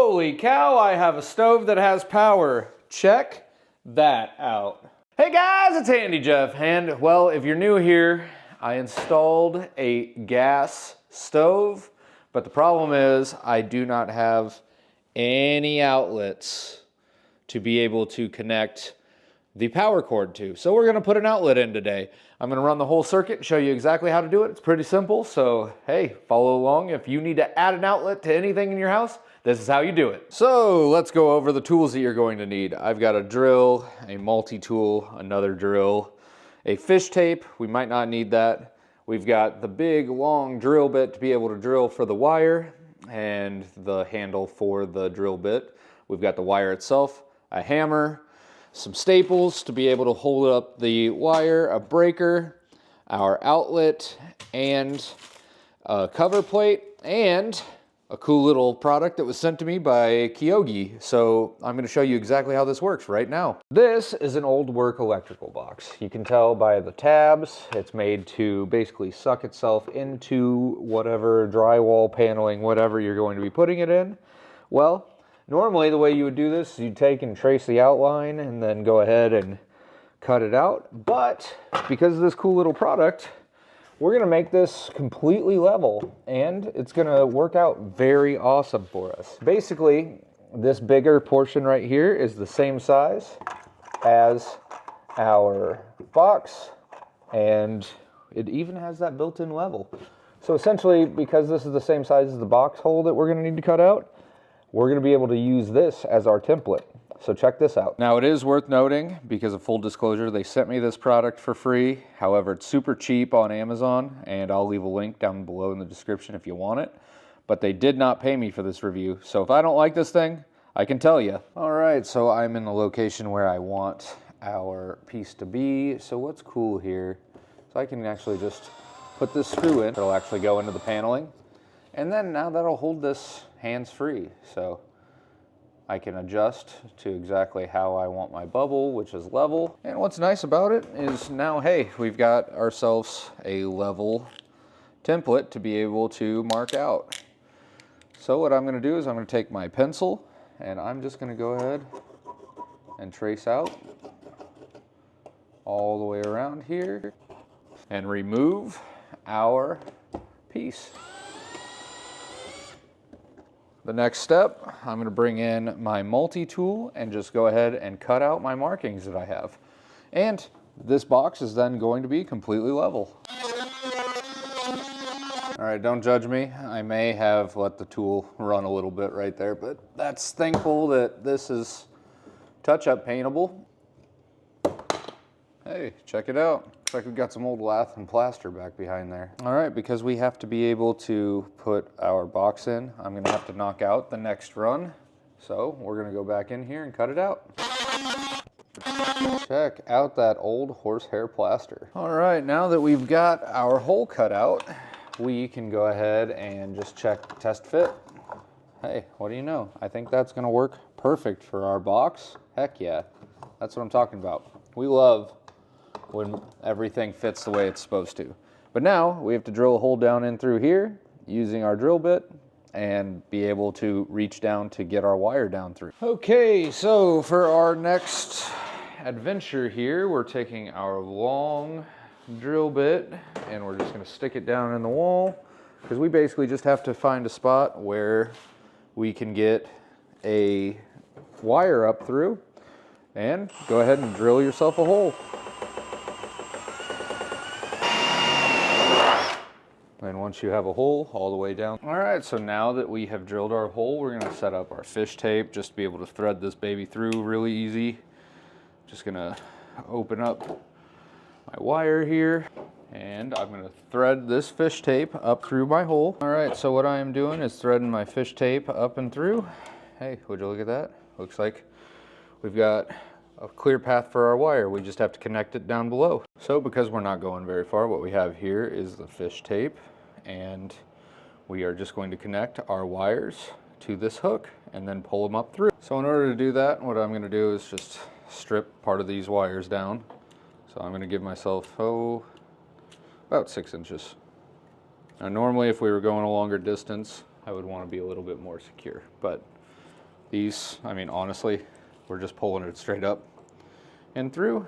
Holy cow, I have a stove that has power. Check that out. Hey guys, it's Handy Jeff, and well, if you're new here, I installed a gas stove, but the problem is I do not have any outlets to be able to connect the power cord to. So we're gonna put an outlet in today. I'm gonna run the whole circuit and show you exactly how to do it. It's pretty simple, so hey, follow along. If you need to add an outlet to anything in your house, this is how you do it. So let's go over the tools that you're going to need. I've got a drill, a multi-tool, another drill, a fish tape. We might not need that. We've got the big long drill bit to be able to drill for the wire and the handle for the drill bit. We've got the wire itself, a hammer, some staples to be able to hold up the wire, a breaker, our outlet, and a cover plate, and a cool little product that was sent to me by Kyogi. So I'm going to show you exactly how this works right now. This is an old work electrical box. You can tell by the tabs, it's made to basically suck itself into whatever drywall, paneling, whatever you're going to be putting it in. Well, normally the way you would do this is you'd take and trace the outline and then go ahead and cut it out. But because of this cool little product, we're gonna make this completely level and it's gonna work out very awesome for us. Basically, this bigger portion right here is the same size as our box, and it even has that built-in level. So essentially, because this is the same size as the box hole that we're gonna need to cut out, we're going to be able to use this as our template. So check this out. Now it is worth noting, because of full disclosure, they sent me this product for free. However, it's super cheap on Amazon, and I'll leave a link down below in the description if you want it. But they did not pay me for this review. So if I don't like this thing, I can tell you. All right, so I'm in the location where I want our piece to be. So what's cool here, so I can actually just put this screw in. It'll actually go into the paneling. And then now that'll hold this hands-free, so I can adjust to exactly how I want my bubble, which is level. And what's nice about it is now, hey, we've got ourselves a level template to be able to mark out. So what I'm gonna do is I'm gonna take my pencil and I'm just gonna go ahead and trace out all the way around here and remove our piece. The next step, I'm going to bring in my multi-tool and just go ahead and cut out my markings that I have. And this box is then going to be completely level. All right, don't judge me. I may have let the tool run a little bit right there, but that's thankful that this is touch-up paintable. Hey, check it out. Looks like we've got some old lath and plaster back behind there. All right, because we have to be able to put our box in, I'm gonna have to knock out the next run. So we're gonna go back in here and cut it out. Check out that old horsehair plaster. All right, now that we've got our hole cut out, we can go ahead and just check test fit. Hey, what do you know? I think that's gonna work perfect for our box. Heck yeah, that's what I'm talking about. We love when everything fits the way it's supposed to. But now we have to drill a hole down in through here using our drill bit and be able to reach down to get our wire down through. Okay, so for our next adventure here, we're taking our long drill bit and we're just gonna stick it down in the wall, because we basically just have to find a spot where we can get a wire up through and go ahead and drill yourself a hole. And once you have a hole all the way down. All right, so now that we have drilled our hole, we're gonna set up our fish tape just to be able to thread this baby through really easy. Just gonna open up my wire here and I'm gonna thread this fish tape up through my hole. All right, so what I am doing is threading my fish tape up and through. Hey, would you look at that? Looks like we've got a clear path for our wire. We just have to connect it down below. So because we're not going very far, what we have here is the fish tape, and we are just going to connect our wires to this hook and then pull them up through. So in order to do that, what I'm going to do is just strip part of these wires down. So I'm going to give myself, about 6 inches. Now normally if we were going a longer distance, I would want to be a little bit more secure, but These, I mean, honestly, we're just pulling it straight up and through.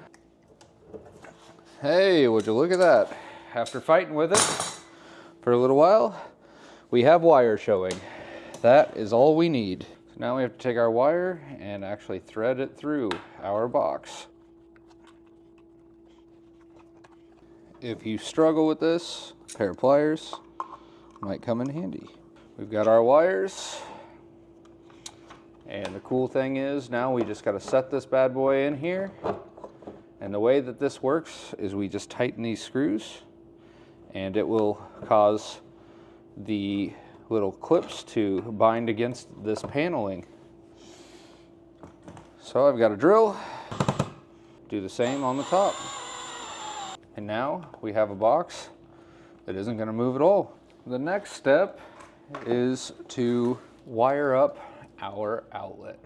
Hey, would you look at that? After fighting with it for a little while, we have wire showing. That is all we need. So now we have to take our wire and actually thread it through our box. If you struggle with this, a pair of pliers might come in handy. We've got our wires, and the cool thing is now we just got to set this bad boy in here. And the way that this works is we just tighten these screws, and it will cause the little clips to bind against this paneling. So I've got a drill, do the same on the top. And now we have a box that isn't going to move at all. The next step is to wire up our outlet.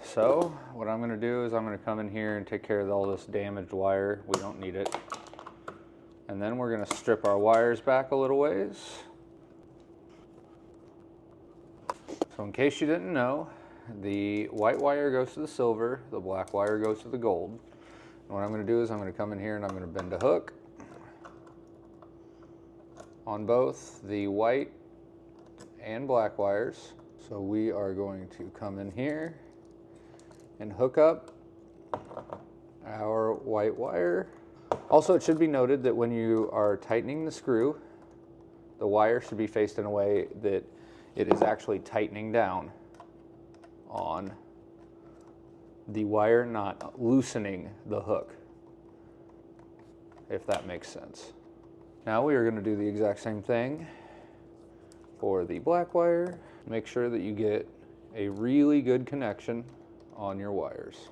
So what I'm going to do is I'm going to come in here and take care of all this damaged wire. We don't need it. And then we're going to strip our wires back a little ways. So in case you didn't know, the white wire goes to the silver, the black wire goes to the gold. And what I'm going to do is I'm going to come in here and I'm going to bend a hook on both the white and black wires. So we are going to come in here and hook up our white wire. Also, it should be noted that when you are tightening the screw, the wire should be faced in a way that it is actually tightening down on the wire, not loosening the hook, if that makes sense. Now we are going to do the exact same thing for the black wire. Make sure that you get a really good connection on your wires.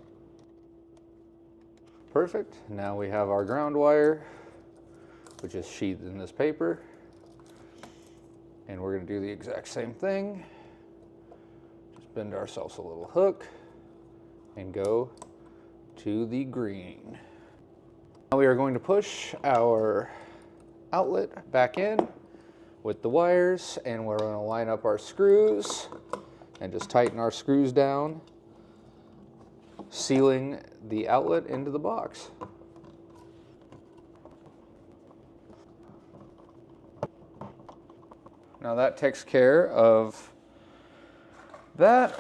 Perfect. Now we have our ground wire, which is sheathed in this paper. And we're going to do the exact same thing. Just bend ourselves a little hook and go to the green. Now we are going to push our outlet back in with the wires, and we're going to line up our screws and just tighten our screws down, sealing the outlet into the box. Now that takes care of that.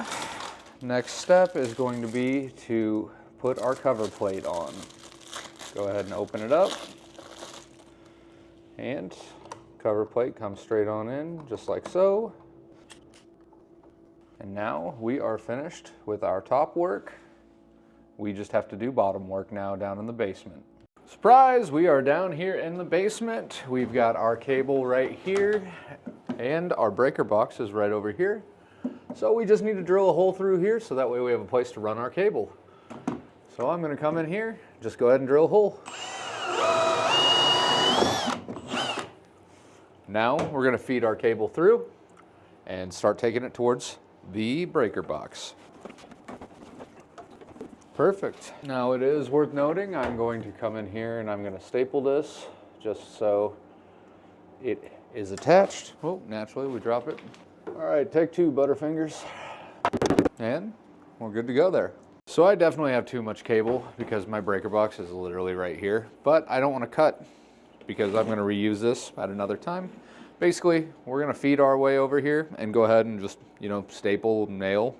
Next step is going to be to put our cover plate on. Go ahead and open it up, and cover plate comes straight on in, just like so. And now we are finished with our top work. We just have to do bottom work now down in the basement. Surprise, we are down here in the basement. We've got our cable right here, and our breaker box is right over here. So we just need to drill a hole through here so that way we have a place to run our cable. So I'm going to come in here, just go ahead and drill a hole. Now we're going to feed our cable through and start taking it towards the breaker box. Perfect. Now it is worth noting, I'm going to come in here and I'm going to staple this just so it is attached. Oh, naturally we drop it. All right, take two, Butterfingers. And we're good to go there. So I definitely have too much cable because my breaker box is literally right here, but I don't want to cut because I'm going to reuse this at another time. Basically, we're going to feed our way over here and go ahead and just, staple, nail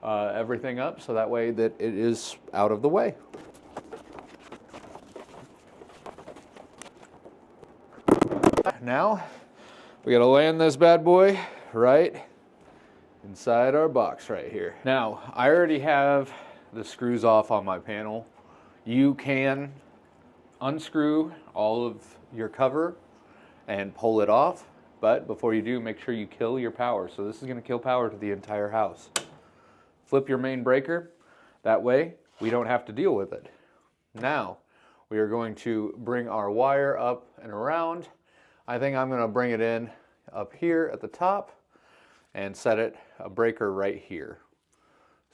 everything up so that way that it is out of the way. Now, we got to land this bad boy right inside our box right here. Now, I already have the screws off on my panel. You can unscrew all of your cover and pull it off, but before you do, make sure you kill your power. So this is going to kill power to the entire house. Flip your main breaker. That way, we don't have to deal with it. Now, we are going to bring our wire up and around. I think I'm going to bring it in up here at the top and set it a breaker right here.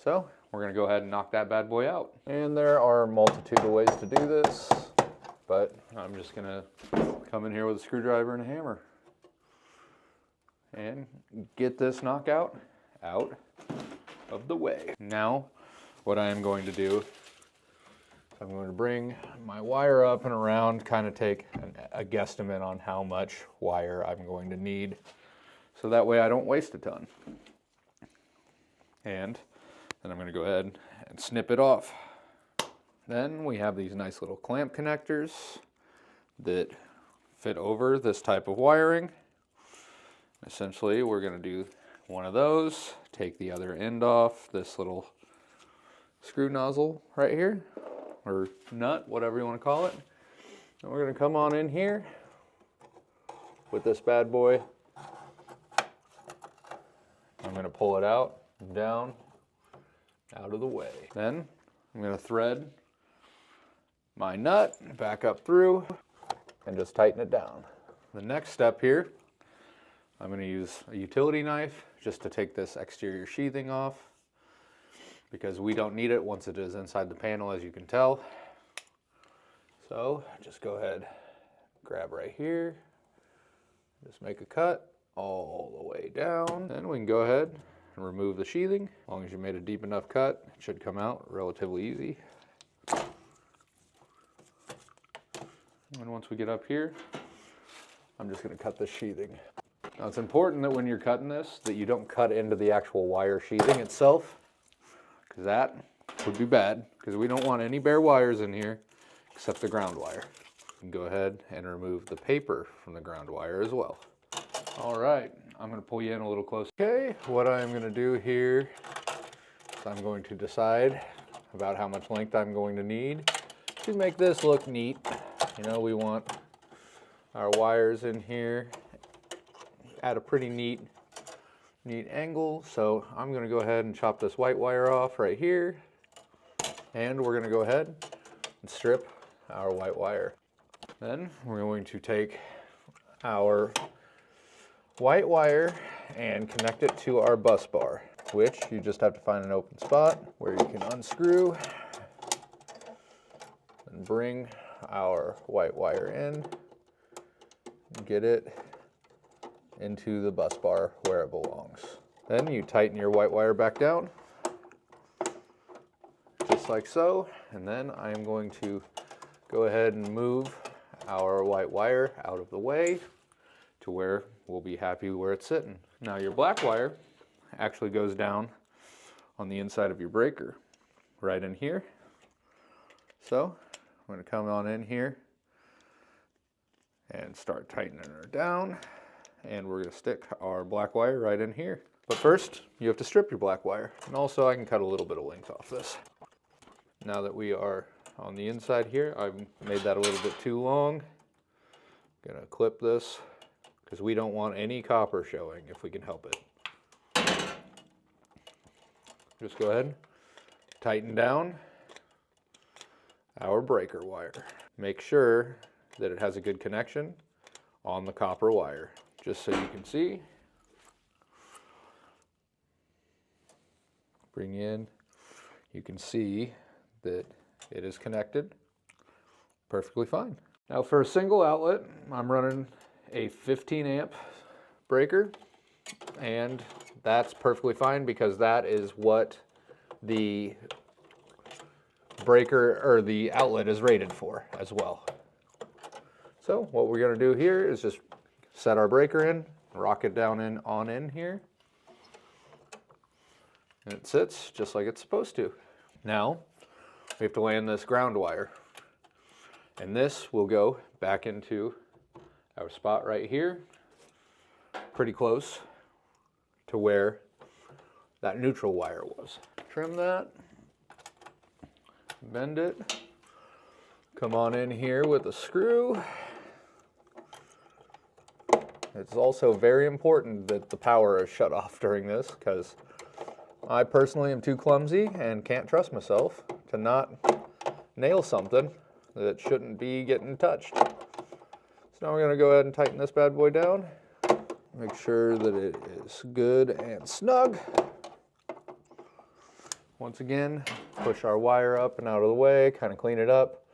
So we're going to go ahead and knock that bad boy out. And there are a multitude of ways to do this, but I'm just going to come in here with a screwdriver and a hammer and get this knockout out of the way. Now, what I am going to do, I'm going to bring my wire up and around, kind of take a guesstimate on how much wire I'm going to need, so that way I don't waste a ton. And then I'm going to go ahead and snip it off. Then we have these nice little clamp connectors that fit over this type of wiring. Essentially, we're going to do one of those, take the other end off this little screw nozzle right here, or nut, whatever you want to call it. And we're going to come on in here with this bad boy. I'm going to pull it out, down, out of the way. Then I'm going to thread my nut back up through and just tighten it down. The next step here, I'm going to use a utility knife just to take this exterior sheathing off, because we don't need it once it is inside the panel, as you can tell. So just go ahead, grab right here, just make a cut all the way down. Then we can go ahead and remove the sheathing. As long as you made a deep enough cut, it should come out relatively easy. And once we get up here, I'm just going to cut the sheathing. Now it's important that when you're cutting this, that you don't cut into the actual wire sheathing itself, because that would be bad, because we don't want any bare wires in here except the ground wire. You can go ahead and remove the paper from the ground wire as well. All right, I'm going to pull you in a little closer. Okay, what I'm going to do here is I'm going to decide about how much length I'm going to need to make this look neat. You know, we want our wires in here at a pretty neat angle. So I'm going to go ahead and chop this white wire off right here. And we're going to go ahead and strip our white wire. Then we're going to take our white wire and connect it to our bus bar, which you just have to find an open spot where you can unscrew and bring our white wire in and get it into the bus bar where it belongs. Then you tighten your white wire back down, just like so, and then I am going to go ahead and move our white wire out of the way to where we'll be happy where it's sitting. Now your black wire actually goes down on the inside of your breaker, right in here. So I'm going to come on in here and start tightening her down, and we're going to stick our black wire right in here. But first, you have to strip your black wire, and also I can cut a little bit of length off this. Now that we are on the inside here, I've made that a little bit too long. I'm going to clip this, because we don't want any copper showing if we can help it. Just go ahead, tighten down our breaker wire. Make sure that it has a good connection on the copper wire, just so you can see. Bring in, you can see that it is connected perfectly fine. Now for a single outlet, I'm running a 15 amp breaker, and that's perfectly fine because that is what the breaker or the outlet is rated for as well. So what we're going to do here is just set our breaker in, rock it down in here, and it sits just like it's supposed to. Now we have to land this ground wire, and this will go back into our spot right here, pretty close to where that neutral wire was. Trim that, bend it, come on in here with a screw. It's also very important that the power is shut off during this, because I personally am too clumsy and can't trust myself to not nail something that shouldn't be getting touched. So now we're going to go ahead and tighten this bad boy down. Make sure that it is good and snug. Once again, push our wire up and out of the way, kind of clean it up,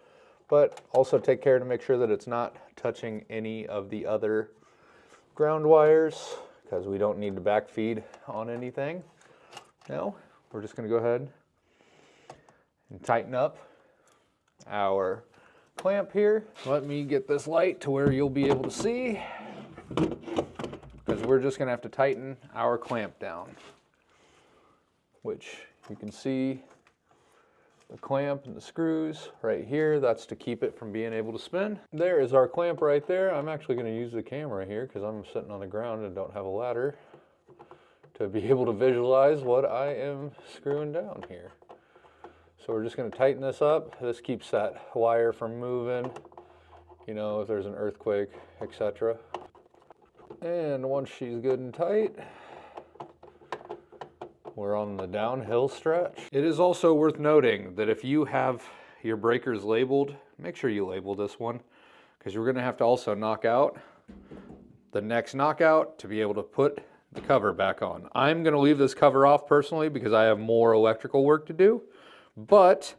but also take care to make sure that it's not touching any of the other ground wires, because we don't need to backfeed on anything. Now we're just gonna go ahead and tighten up our clamp here. Let me get this light to where you'll be able to see, because we're just gonna have to tighten our clamp down, which you can see the clamp and the screws right here. That's to keep it from being able to spin. There is our clamp right there. I'm actually gonna use the camera here because I'm sitting on the ground and don't have a ladder to be able to visualize what I am screwing down here. So we're just going to tighten this up. This keeps that wire from moving, you know, if there's an earthquake, etc. And once she's good and tight, we're on the downhill stretch. It is also worth noting that if you have your breakers labeled, make sure you label this one, because you're going to have to also knock out the next knockout to be able to put the cover back on. I'm going to leave this cover off personally because I have more electrical work to do, but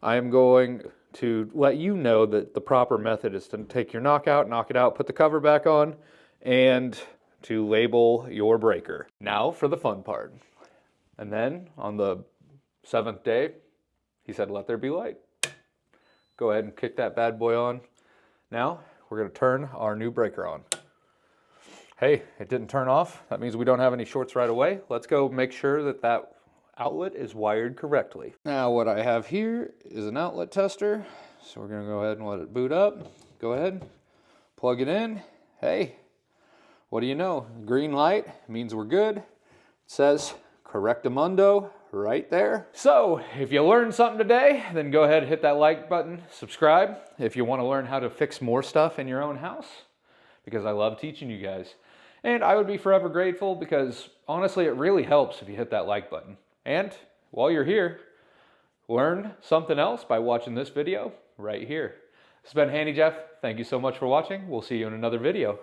I am going to let you know that the proper method is to take your knockout, knock it out, put the cover back on, and to label your breaker. Now for the fun part. And then on the 7th day, he said, let there be light. Go ahead and kick that bad boy on. Now we're going to turn our new breaker on. Hey, it didn't turn off. That means we don't have any shorts right away. Let's go make sure that that outlet is wired correctly. Now what I have here is an outlet tester. So we're gonna go ahead and let it boot up. Go ahead, plug it in. Hey, what do you know? Green light means we're good. It says correctamundo right there. So if you learned something today, then go ahead and hit that like button, subscribe if you want to learn how to fix more stuff in your own house, because I love teaching you guys. And I would be forever grateful, because honestly, it really helps if you hit that like button. And while you're here, learn something else by watching this video right here. This has been Handy Jeff. Thank you so much for watching. We'll see you in another video.